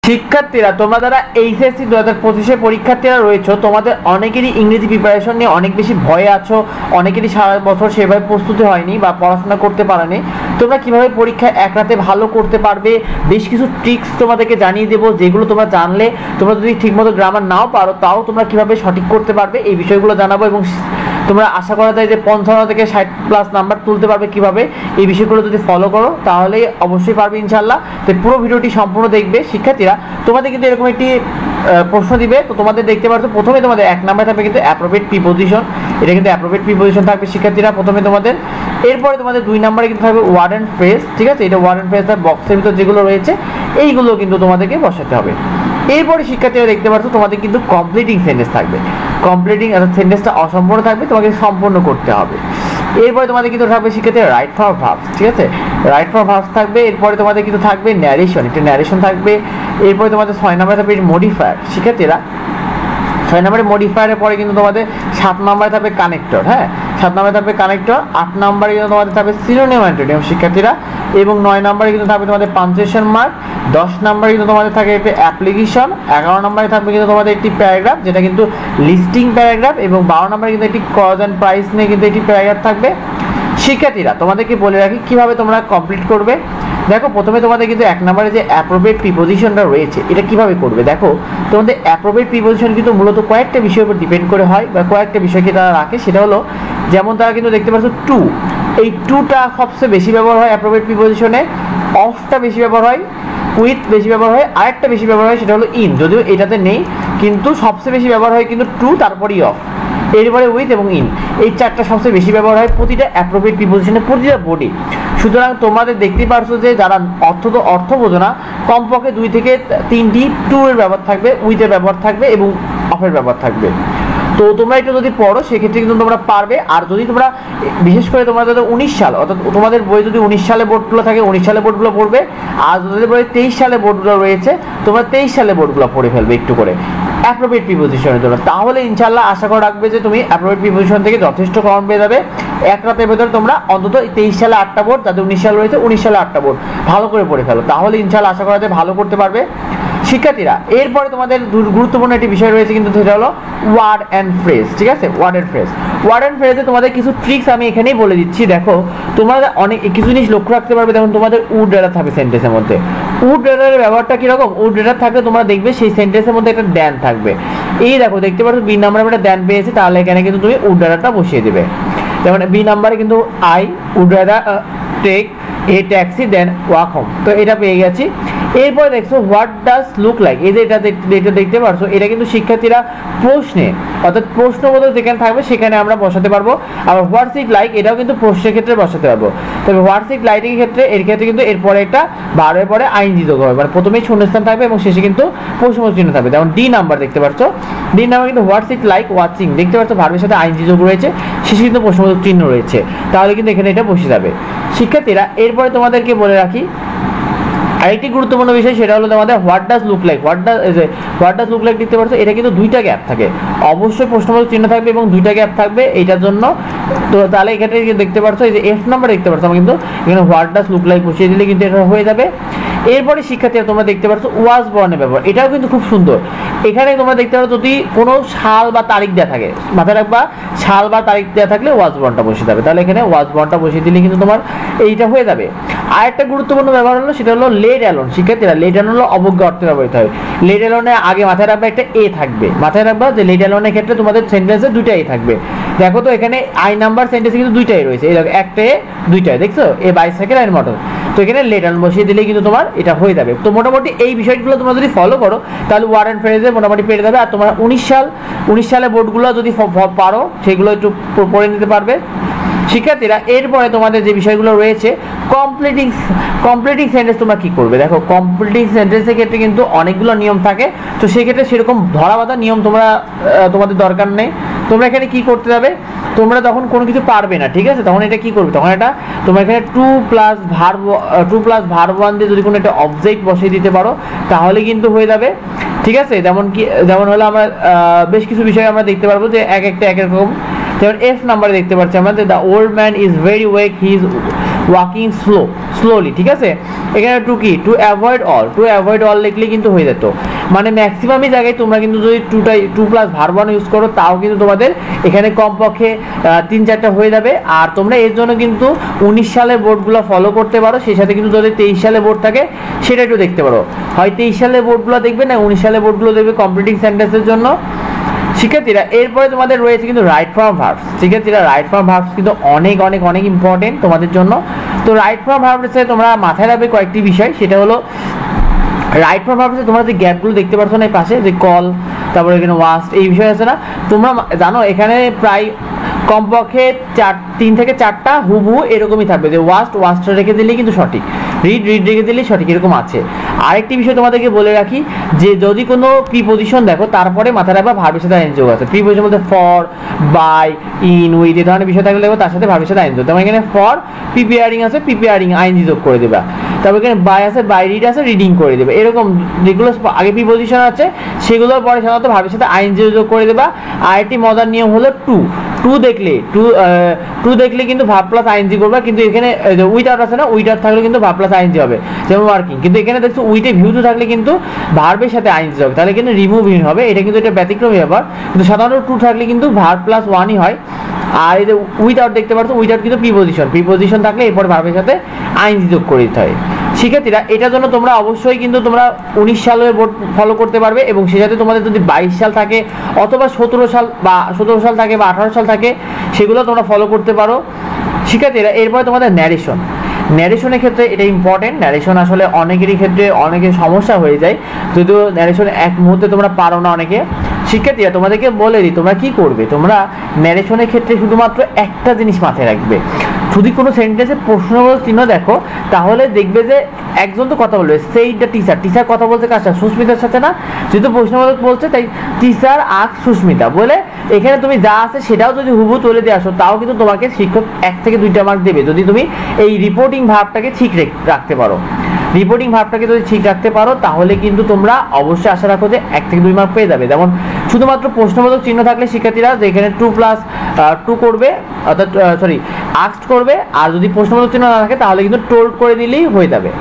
শিক্ষার্থীরা, তোমরা যারা এইচএসসি 2025 পরীক্ষার্থীরা রয়েছে, তোমাদের অনেকেরই ইংরেজি প্রিপারেশন নিয়ে অনেক বেশি ভয়ে আছো, অনেকেরই সারা বছর সেভাবে প্রস্তুতি হয়নি বা পড়াশোনা করতে পারেনি। তোমরা কিভাবে পরীক্ষা এক রাতে ভালো করতে পারবে, বেশ কিছু ট্রিক্স তোমাদেরকে জানিয়ে দেবো, যেগুলো তোমরা জানলে তোমরা যদি ঠিকমতো গ্রামার নাও পারো তাও তোমরা কিভাবে সঠিক করতে পারবে এই বিষয়গুলো জানাবো। এবং তোমরা আশা করা যায় যে 55 থেকে 60+ নাম্বার তুলতে পারবে কিভাবে, এই বিষয়গুলো যদি ফলো করো তাহলে অবশ্যই পারবে ইনশাল্লাহ। তো পুরো ভিডিওটি সম্পূর্ণ দেখবে। শিক্ষার্থীরা, তোমাদের কিন্তু এরকম একটি প্রশ্ন দিবে, তো তোমাদের দেখতে পাচ্ছ প্রথমে তোমাদের 1 নাম্বার থাকবে কিন্তু অ্যাপ্রোপ্রিয়েট প্রিপোজিশন, এটা কিন্তু অ্যাপ্রোপ্রিয়েট প্রিপোজিশন থাকবে শিক্ষার্থীরা প্রথমে তোমাদের। এরপরে তোমাদের 2 নাম্বারে কিন্তু থাকবে ওয়ার্ড অ্যান্ড ফ্রেজ, ঠিক আছে, এটা ওয়ার্ড অ্যান্ড ফ্রেজ তার বক্সের ভিতর যেগুলো রয়েছে এইগুলো কিন্তু তোমাদেরকে বসাতে হবে। এরপরে শিক্ষার্থীরা দেখতে পাচ্ছ তোমাদের কিন্তু কমপ্লিটিং সেন্টেন্স থাকবে, কমপ্লিটিং অর্থাৎ সেন্টেন্সটা অসম্পূর্ণ থাকবে, তোমাকে সম্পূর্ণ করতে হবে। এরপরে তোমাদের কিন্তু থাকবে শিক্ষার্থীরা রাইট ফর ভার্বস, ঠিক আছে, রাইট ফর ভার্বস থাকবে। এরপরে তোমাদের কিন্তু থাকবে ন্যারেশন, একটা ন্যারেশন থাকবে। এরপরে তোমাদের 6 নাম্বারে থাকবে মডিফায়ার শিক্ষার্থীরা, 6 নম্বরে মডিফায়ারের পরে কিন্তু তোমাদের 7 নম্বরে থাকবে কানেক্টর, হ্যাঁ 7 নম্বরে থাকবে কানেক্টর। 8 নম্বরে কিন্তু তোমাদের থাকবে সিনোনিম অ্যান্টোনিম শিক্ষার্থীরা, এবং 9 নম্বরে কিন্তু থাকবে তোমাদের পাঞ্চুয়েশন মার্ক। 10 নম্বরে কিন্তু তোমাদের থাকবে একটি অ্যাপ্লিকেশন। 11 নম্বরে থাকবে কিন্তু তোমাদের একটি প্যারাগ্রাফ, যেটা কিন্তু লিস্টিং প্যারাগ্রাফ। এবং 12 নম্বরে কিন্তু একটি কজ অ্যান্ড প্রাইস নিয়ে কিন্তু একটি প্যারাগ্রাফ থাকবে। শিক্ষার্থীরা, তোমাদেরকে বলে রাখি কিভাবে তোমরা কমপ্লিট করবে। দেখো, প্রথমে তোমাদের কিন্তু 1 নম্বরে যে অ্যাপ্রোপ্রিয়েট প্রিপোজিশনটা রয়েছে এটা কিভাবে করবে। দেখো, তোমাদের অ্যাপ্রোপ্রিয়েট প্রিপোজিশন কিন্তু মূলত কয়েকটা বিষয়ের উপর ডিপেন্ড করে হয় বা কয়েকটা বিষয়কে তারা রাখে। সেটা হলো, যেমন তারা কিন্তু দেখতে পাচ্ছ টু, এই টুটা সবচেয়ে বেশি ব্যবহার হয় অ্যাপ্রোপ্রিয়েট প্রিপোজিশনে। অফটা বেশি ব্যবহার হয়, উইথ বেশি ব্যবহার হয়, আরেকটা বেশি ব্যবহার হয় সেটা হলো ইন, যদিও এটাতে নেই, কিন্তু সবচেয়ে বেশি ব্যবহার হয় কিন্তু টু, তারপরেই অফ, এরপরে উইথ এবং ইন, এই 4টা সবচেয়ে বেশি ব্যবহার হয় প্রতিটা অ্যাপ্রোপ্রিয়েট প্রিপোজিশনে, প্রতিটা বোর্ডে। সুতরাং তোমাদের দেখতেই পারছো যে যারা অর্থ বোঝো না, কমপক্ষে 2 থেকে 3টি টু এর ব্যবহার থাকবে, উইথের ব্যবহার থাকবে এবং অফের ব্যবহার থাকবে। তো তোমরা একটু যদি পড়ো সেক্ষেত্রে কিন্তু তোমরা পারবে। আর যদি তোমরা বিশেষ করে তোমরা যাদের 19 সাল, অর্থাৎ তোমাদের বই যদি 19 সালে বোর্ডগুলো থাকে 19 সালে বোর্ডগুলো পড়বে। আর যাদের বই 23 সালে বোর্ডগুলো রয়েছে তোমরা 23 সালে বোর্ডগুলো পড়ে ফেলবে একটু করে অ্যাপ্রোপ্রিয়েট প্রিপোজিশনের জন্য। তাহলে ইনশাল্লাহ আশা করে রাখবে যে তুমি অ্যাপ্রোপ্রিয়েট প্রিপোজিশন থেকে যথেষ্ট কম পেয়ে যাবে। এক রাতের ভেতরে তোমরা অন্তত 23 সালে 8টা বোর্ড, যাদের 19 সাল রয়েছে 19 সালে 8টা বোর্ড ভালো করে পড়ে ফেলো, তাহলে ইনশাল্লাহ আশা করা যায় ভালো করতে পারবে। শিক্ষার্থীরা, এরপরে তোমাদের গুরুত্বপূর্ণ একটি বিষয় রয়েছে কিন্তু সেটা হলো ওয়ার্ড অ্যান্ড ফ্রেজ, ঠিক আছে, word and phrase. Word and ফ্রেজে তোমাদের কিছু ট্রিক্স আমি এখানেই বলে দিচ্ছি। দেখো, তোমরা অনেক কিছু জিনিস লক্ষ্য রাখতে পারবে। দেখুন, তোমাদের উড রেডার থাকবে সেন্টেন্সের মধ্যে। উড রেডারের ব্যবহারটা কিরকম, উড রেডার থাকলে তোমরা দেখবে সেই সেন্টেন্সের মধ্যে একটা ড্যান থাকবে। এই দেখো, দেখতে পাচ্ছ বি নাম্বারে একটা ড্যান পেয়েছে, তাহলে এখানে কিন্তু তুমি উড রেডারটা বসিয়ে দেবে। যেমন বি নাম্বারে কিন্তু I would rather take a taxi then walk home, তো এটা পেয়ে গেছি। এরপরে দেখছো হোয়াট ডাজ লুক লাইক, এই যে এটা দেখতে পারছো, এটা কিন্তু শিক্ষার্থীরা প্রশ্নে, অর্থাৎ প্রশ্নবোধক যেখানে থাকবে সেখানে আমরা বসাতে পারবো। আবার হোয়াটস ইট লাইক, এটাও কিন্তু প্রশ্নের ক্ষেত্রে বসাতে পারবো। তবে হোয়াটস ইট লাইক এর ক্ষেত্রে কিন্তু এরপরে একটা ভার্বের পরে আইএনজি যোগ হবে, মানে প্রথমেই শূন্যস্থান থাকবে এবং শেষে কিন্তু প্রশ্নবোধক চিহ্ন থাকবে। যেমন ডি নাম্বার দেখতে পাচ্ছ, ডি নাম্বার কিন্তু হোয়াটস ইট লাইক ওয়াচিং, দেখতে পাচ্ছ ভার্বের সাথে আইএনজি যোগ রয়েছে, শেষে কিন্তু প্রশ্নবোধক চিহ্ন রয়েছে, তাহলে কিন্তু এখানে এটা বসে যাবে। শিক্ষার্থীরা, এরপরে তোমাদেরকে বলে রাখি আরেকটি গুরুত্বপূর্ণ বিষয়, সেটা হলো তোমাদের what does look like. What does look like দেখতে পাচ্ছ, এটা কিন্তু 2টা গ্যাপ থাকে, অবশ্যই প্রশ্নবোধক চিহ্ন থাকবে এবং 2টা গ্যাপ থাকবে এইটার জন্য। তো তাহলে এখানে দেখতে পাচ্ছ এই যে এফ নাম্বার দেখতে পাচ্ছ, আমরা কিন্তু এখানে হোয়াট ডাজ লুক লাইক বসিয়ে দিলে কিন্তু এটা হয়ে যাবে। এরপরে শিক্ষার্থীরা, তোমরা দেখতে পাচ্ছ ওয়াজ বর্ণের ব্যবহার, এটাও কিন্তু খুব সুন্দর। এখানে তোমরা দেখতে পাচ্ছ যদি কোনো সাল বা তারিখ দেওয়া থাকে, মাথায় রাখবা সাল বা তারিখ দেওয়া থাকলে ওয়াজ বর্ণটা বসিয়ে যাবে, তাহলে এখানে ওয়াজ বর্ণটা বসিয়ে দিলে কিন্তু তোমার এইটা হয়ে যাবে। আরেকটা গুরুত্বপূর্ণ ব্যবহার হলো সেটা হলো লেট অ্যালোন। শিক্ষার্থীরা, লেট অ্যালোন হলো অবজ্ঞা অর্থে ব্যবহৃত হয়। লেট অ্যালোনে আগে মাথায় রাখবা একটা এ থাকবে, মাথায় রাখবা যে লেট অ্যালোনের ক্ষেত্রে তোমাদের সেন্টেন্সে 2টা এ থাকবে। দেখো তো এখানে আই নাম্বার সেন্টেন্সে কিন্তু 2টা এ রয়েছে, এই দেখো একটা এ 2টা এ, দেখছো এ বাইসাইকেল আইন মোটর, তো এখানে লেট অ্যালোন বসিয়ে দিলে কিন্তু তোমার এটা হয়ে যাবে। তো মোটামুটি এই বিষয়গুলো তোমরা যদি ফলো করো তাহলে ওয়ার্ড অ্যান্ড ফ্রেজে মোটামুটি পেরে যাবে। আর তোমরা 19 সালে বোর্ডগুলো যদি পারো সেগুলো একটু পড়ে নিতে পারবে। শিক্ষার্থীরা, এরপরে তোমাদের যে বিষয়গুলো রয়েছে কমপ্লিটিং সেন্টেন্স তোমরা কি করবে। দেখো, কমপ্লিটিং সেন্টেন্সের ক্ষেত্রে কিন্তু অনেকগুলো নিয়ম থাকে, তো সেই ক্ষেত্রে সেরকম ধরা বাঁধা নিয়ম তোমাদের দরকার নেই। তোমরা এখানে কি করতে যাবে, তোমরা যখন কোনো কিছু পারবে না, ঠিক আছে, তখন এটা কি করবে, তখন এটা তোমরা এখানে টু প্লাস ভার্ব ওয়ান দিয়ে যদি কোনো একটা অবজেক্ট বসিয়ে দিতে পারো তাহলে কিন্তু হয়ে যাবে, ঠিক আছে। যেমন হলো আমরা বেশ কিছু বিষয় আমরা দেখতে পারবো যে এক এক রকম। যেমন এফ নাম্বারে দেখতে পাচ্ছি আমরা, the old man is very weak, he is walking slow. Slowly, ঠিক আছে। এখানে টু কি, টু অ্যাভয়েড অল লিখলে কিন্তু হয়ে যেত। মানে ম্যাক্সিমামই জায়গায় তোমরা কিন্তু যদি to plus verb one use করো তাও কিন্তু তোমাদের এখানে কমপক্ষে 3-4টা হয়ে যাবে। আর তোমরা এর জন্য কিন্তু 19 সালের বোর্ডগুলো ফলো করতে পারো, সেই সাথে কিন্তু যদি 23 সালে বোর্ড থাকে সেটা একটু দেখতে পারো। হয় 23 সালের বোর্ডগুলো দেখবে, না 19 সালের বোর্ডগুলো দেখবে কমপ্লিটিং সেন্টেন্সের জন্য। শিক্ষার্থীরা এরপরে তোমাদের রয়েছে কিন্তু রাইট ফর্ম ভার্বস। শিক্ষার্থীরা রাইট ফর্ম ভার্বস কিন্তু অনেক অনেক অনেক ইম্পর্টেন্ট তোমাদের জন্য। তো রাইট ফর্ম ভার্বসে তোমরা মাথায় রাখবে কয়েকটি বিষয়, সেটা হলো রাইট ফর্ম ভার্বসে তোমরা যে গ্যাপগুলো দেখতে পাচ্ছ না এই পাশে, যে কল, তারপরে এখানে ওয়াস্ট, এই বিষয় আছে না, তোমরা জানো এখানে প্রায় কমপক্ষে 3 থেকে 4টা হুবহু এরকমই থাকবে, যে ওয়াস্টটা রেখে দিলেই কিন্তু সঠিক, রিড রেখে দিলেই সঠিক, এরকম আছে। আরেকটি বিষয় তোমাদেরকে বলে রাখি, যে যদি কোনো প্রিপজিশন দেখো তারপরে মাথায় রাখবা ভার্বের সাথে আইএনজি যোগ আছে। প্রিপজিশন বলতে ফর, বাই, ইন, উইথ এই ধরনের বিষয় থাকলে দেখো তার সাথে ভার্বের সাথে আইএনজি যোগ। যেমন এখানে ফর প্রিপেয়ারিং আছে, প্রিপেয়ারিং আইএনজি যোগ করে দেবা। তারপর এখানে বাই আছে, বাই রিড আছে, রিডিং করে দেবে। এরকম যেগুলো আগে প্রিপজিশন আছে সেগুলোর পরে সাধারণত ভার্বের সাথে আইএনজি যোগ করে দেবা। আরেকটি মজার নিয়ম হলো টু দেখলে কিন্তু ভার্ব প্লাস আইএনজি করবা, কিন্তু এখানে উইথআউট আছে না, উইথআউট থাকলে কিন্তু ভার্ব প্লাস আইএনজি হবে, যেমন ওয়ার্কিং। কিন্তু এখানে দেখছো উইথে ভিউ টু থাকলে কিন্তু ভার্বের সাথে আইএনজি হবে, তাহলে কিন্তু রিমুভিং হবে। এটা কিন্তু এটা ব্যতিক্রমী ব্যাপার, কিন্তু সাধারণত টু থাকলে কিন্তু ভার্ব প্লাস ওয়ানই হয়। আর এই যে উইথআউট দেখতে পাচ্ছ, উইথআউট কিন্তু প্রিপজিশন থাকলে এরপর ভার্বের সাথে আইএনজি যোগ করে দিতে হয়। শিক্ষার্থীরা এটার জন্য তোমরা অবশ্যই কিন্তু তোমরা 19 সালের বোর্ড ফলো করতে পারবে, এবং সে সাথে তোমাদের যদি 22 সাল থাকে অথবা 17 সাল থাকে বা 18 সাল থাকে সেগুলো তোমরা ফলো করতে পারো। শিক্ষার্থীরা এরপরে তোমাদের ন্যারেশনের ক্ষেত্রে এটা ইম্পর্টেন্ট। ন্যারেশন আসলে অনেকেরই ক্ষেত্রে অনেকের সমস্যা হয়ে যায়, যদিও ন্যারেশন এক মুহূর্তে তোমরা পারো না অনেকে। শিক্ষার্থীরা তোমাদেরকে বলে দিই তোমরা কি করবে, তোমরা ন্যারেশনের ক্ষেত্রে শুধুমাত্র একটা জিনিস মাথায় রাখবে, যদি কোনো সেন্টেন্সে প্রশ্নবোধক চিহ্ন দেখো তাহলে দেখবে যে একজন তো কথা বলবে, সেই দ্য টিচার কথা বলছে কার সাথে, সুস্মিতার সাথে না, যেহেতু প্রশ্নবোধক বলছে তাই টিচার আস্ক সুস্মিতা বলে এখানে তুমি যা আছে সেটাও যদি হুবহু তুলে দিয়ে আসো তাও কিন্তু তোমাকে শিক্ষক 1 থেকে 2টা মার্ক দেবে, যদি তুমি এই রিপোর্টিং ভাবটাকে ঠিক রাখতে পারো। রিপোর্টিং ভাবটাকে যদি ঠিক রাখতে পারো তাহলে কিন্তু তোমরা অবশ্যই আশা রাখো যে 1 থেকে 2 মার্ক পেয়ে যাবে। যেমন শুধুমাত্র প্রশ্নবোধক চিহ্ন থাকলে শিক্ষার্থীরা যেখানে 2+2 করবে, অর্থাৎ আস্কড করবে, আর যদি প্রশ্নবোধক চিহ্ন না থাকে তাহলে কিন্তু টোল্ড করে দিলেই হয়ে যাবে।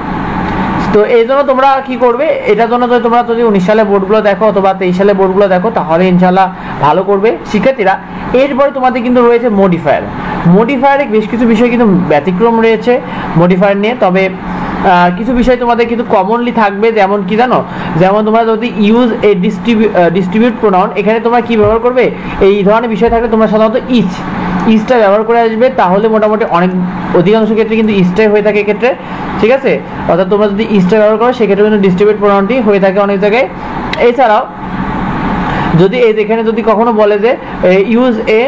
তো এই জন্য তোমরা কি করবে, এটার জন্য তোমরা যদি 19 সালের বোর্ডগুলো দেখো অথবা 23 সালের বোর্ডগুলো দেখো তাহলে ইনশাল্লাহ ভালো করবে। শিক্ষার্থীরা এরপরে তোমাদের কিন্তু রয়েছে মডিফায়ারে বেশ কিছু বিষয় কিন্তু ব্যতিক্রম রয়েছে মডিফায়ার নিয়ে, তবে কিছু বিষয় তোমাদের কিন্তু কমনলি থাকবে। যেমন কি জানো, যেমন তোমরা যদি ইউজ এ ডিস্ট্রিবিউট প্রোনাউন, এখানে তোমরা কি ব্যবহার করবে, এই ধরনের বিষয় থাকলে তোমরা সাধারণত ইজটা ব্যবহার করে আসবে, তাহলে মোটামুটি অধিকাংশ ক্ষেত্রে কিন্তু ইজটাই হয়ে থাকে এক্ষেত্রে, ঠিক আছে। অর্থাৎ তোমরা যদি ইজটা ব্যবহার করো সেক্ষেত্রে কিন্তু ডিস্ট্রিবিউট প্রোনাউনটি হয়ে থাকে অনেক জায়গায়। এছাড়াও যদি এখানে যদি কখনো বলে যে ইউজ এ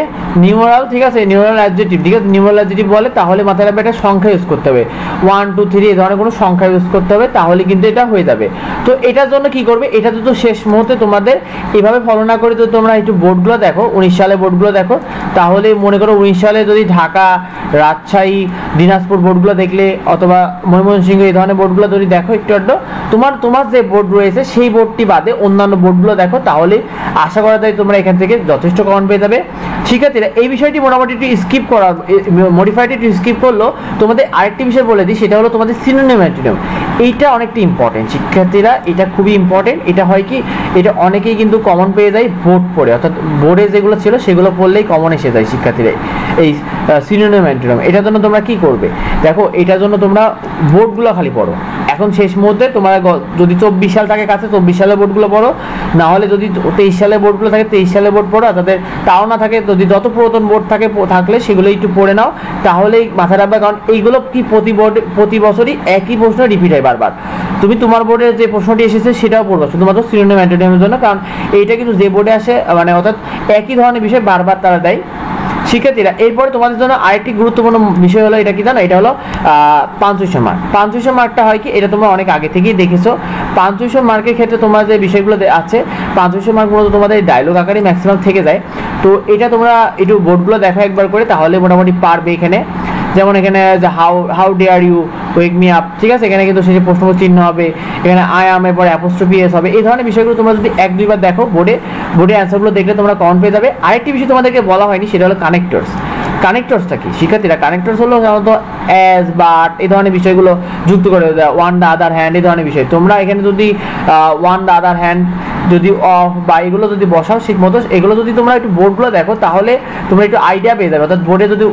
নিউমারাল, ঠিক আছে, নিউমারাল অ্যাডজেক্টিভ, ঠিক আছে, নিউমারাল অ্যাডজেক্টিভ বলে তাহলে মাথায় রাখবে একটা সংখ্যা ইউজ করতে হবে, 1 2 3 এই ধরনের কোনো সংখ্যা ইউজ করতে হবে, তাহলে কিন্তু এটা হয়ে যাবে। তো এটার জন্য কি করবে, এটা তো শেষ মুহূর্তে তোমাদের এভাবে ফলো না করে তো তোমরা একটু বোর্ডগুলো দেখো, 19 সালের বোর্ডগুলো দেখো, তাহলে মনে করো 19 সালে যদি ঢাকা, রাজশাহী, দিনাজপুর বোর্ডগুলো দেখলে অথবা ময়মনসিংহ এই ধরনের বোর্ডগুলো যদি দেখো একটু আধটু, তোমার যে বোর্ড রয়েছে সেই বোর্ডটি বাদে অন্যান্য বোর্ডগুলো দেখো, তাহলে আশা করা যায় তোমরা এখান থেকে যথেষ্ট কমন পেয়ে যাবে। শিক্ষার্থীরা এই বিষয়টি মোটামুটি একটু স্কিপ করা, মডিফাইড একটু স্কিপ করলো। তোমাদের আরেকটি বিষয় বলে দিই, সেটা হলো তোমাদের সিনোনিম অ্যান্টোনিম। এইটা অনেকটা ইম্পর্টেন্ট শিক্ষার্থীরা, এটা খুবই ইম্পর্টেন্ট। এটা হয় কি, এটা অনেকেই কিন্তু কমন পেয়ে যায় বোর্ড পড়ে, অর্থাৎ বোর্ডে যেগুলো ছিল সেগুলো পড়লেই কমন এসে যায় শিক্ষার্থীরা এই সিনোনিম অ্যান্টোনিম। এটার জন্য তোমরা কি করবে, দেখো এটার জন্য তোমরা বোর্ডগুলো খালি পড়ো। এখন শেষ মুহূর্তে তোমরা যদি 24 সাল থাকে কাছে 24 সালের বোর্ডগুলো পড়ো, না হলে যদি 23 সালের বোর্ডগুলো থাকে 23 সালের বোর্ড পড়ো, তাদের তাও না থাকে যদি যত পুরাতন বোর্ড থাকলে সেগুলো একটু পড়ে নাও, তাহলেই মাথায় রাখবে। কারণ এইগুলো কি প্রতি বছরই একই প্রশ্ন রিপিট হয় বারবার। তুমি তোমার বোর্ডে যে প্রশ্নটি এসেছে সেটাও পড়বা শুধুমাত্র সিনোনিম অ্যান্টোনিমের জন্য, কারণ এইটা কিন্তু যে বোর্ডে আসে মানে অর্থাৎ একই ধরনের বিষয় বারবার তারা দেয়। শিক্ষার্থীরা এরপরে তোমাদের জন্য আরেকটি গুরুত্বপূর্ণ বিষয় হলো, এটা কি জানো, এটা হলো পাঞ্চুয়েশন মার্ক। পাঞ্চুয়েশন মার্কটা হয় কি, এটা তোমরা অনেক আগে থেকেই দেখেছো। পাঞ্চুয়েশন মার্কের ক্ষেত্রে তোমরা যে বিষয়গুলো আছে, পাঞ্চুয়েশন মার্ক মূলত তোমাদের ডায়লগ আকারে ম্যাক্সিমাম থেকে যায়। তো এটা তোমরা একটু বোর্ডগুলো দেখো একবার করে, তাহলে মোটামুটি পারবে। এখানে যেমন এখানে how dare you wake me up, ঠিক আছে, এখানে কিন্তু শেষে প্রশ্নবোধক চিহ্ন হবে, এখানে আই আম এর পরে অ্যাপোস্ট্রফি এস হবে। এই ধরনের বিষয়গুলো তোমরা যদি 1-2 বার দেখো বোর্ডে অ্যান্সারগুলো দেখলে তোমরা কমন পেয়ে যাবে। আরেকটি বিষয় তোমাদেরকে বলা হয়নি, সেটা হলো কানেক্টরস। কানেক্টরসটা কি শিক্ষার্থীরা? কানেক্টরস হলো সাধারণত অ্যাজ, বাট এই ধরনের বিষয়গুলো যুক্ত করে দেয়, ওয়ান দ্য আদার হ্যান্ড এই ধরনের বিষয়। তোমরা এখানে যদি ওয়ান দ্য আদার হ্যান্ড যদি অফ বা এগুলো যদি বসাও ঠিক মতো, এগুলো যদি তোমরা একটু বোর্ডগুলো দেখো তাহলে তোমরা একটু আইডিয়া পেয়ে যাবে। অর্থাৎ বোর্ডে যদি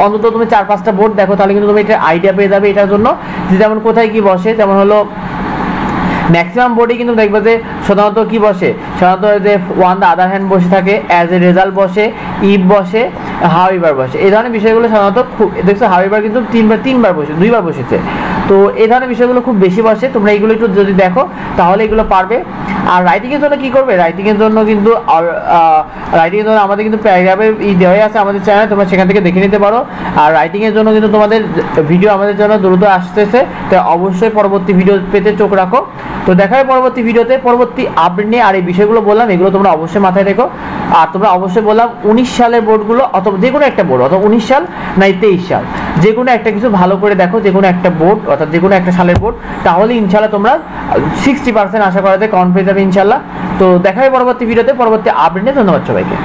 অন্তত তুমি 4-5টা বোর্ড দেখো তাহলে কিন্তু তুমি এটা আইডিয়া পেয়ে যাবে এটার জন্য, যে যেমন কোথায় কি বসে। যেমন হলো ম্যাক্সিমাম বোর্ডে কিন্তু দেখবে যে সাধারণত কি বসে, সাধারণত যে ওয়ান দ্য আদার হ্যান্ড বসে থাকে, অ্যাজ এ রেজাল্ট বসে, ইফ বসে, হাউএভার বসে। এই ধরনের বিষয়গুলো সাধারণত খুব দেখছো, হাউএভার কিন্তু 2বার বসেছে। তো এই ধরনের বিষয়গুলো খুব বেশি বসে। তোমরা এগুলো একটু যদি দেখো তাহলে এগুলো পারবে। আর রাইটিংয়ের জন্য কি করবে, রাইটিংয়ের জন্য কিন্তু আমাদের কিন্তু প্যারাগ্রাফে দেওয়াই আছে আমাদের চ্যানেলে, তোমরা সেখান থেকে দেখে নিতে পারো। আর রাইটিংয়ের জন্য কিন্তু তোমাদের ভিডিও আমাদের জন্য দ্রুত আসতেছে, তাই অবশ্যই পরবর্তী ভিডিও পেতে চোখ রাখো। তো দেখা হয় পরবর্তী ভিডিওতে, পরবর্তী আপডেট নিয়ে। আর এই বিষয়গুলো বললাম, এগুলো তোমরা অবশ্যই মাথায় রেখো। আর তোমরা অবশ্যই বললাম 19 সালের বোর্ডগুলো অথবা যে কোনো একটা বোর্ড, অথবা 19 সাল নাই 23 সাল, যে কোনো একটা কিছু ভালো করে দেখো, যে কোনো একটা বোর্ড অর্থাৎ যে কোনো একটা সালের বোর্ড, তাহলে ইনশাল্লাহ তোমরা 60% আশা করা যায় কনফিডেন্ট হবে ইনশাল্লাহ। তো দেখা হয় পরবর্তী ভিডিওতে, পরবর্তী আপডেটে। ধন্যবাদ সবাইকে।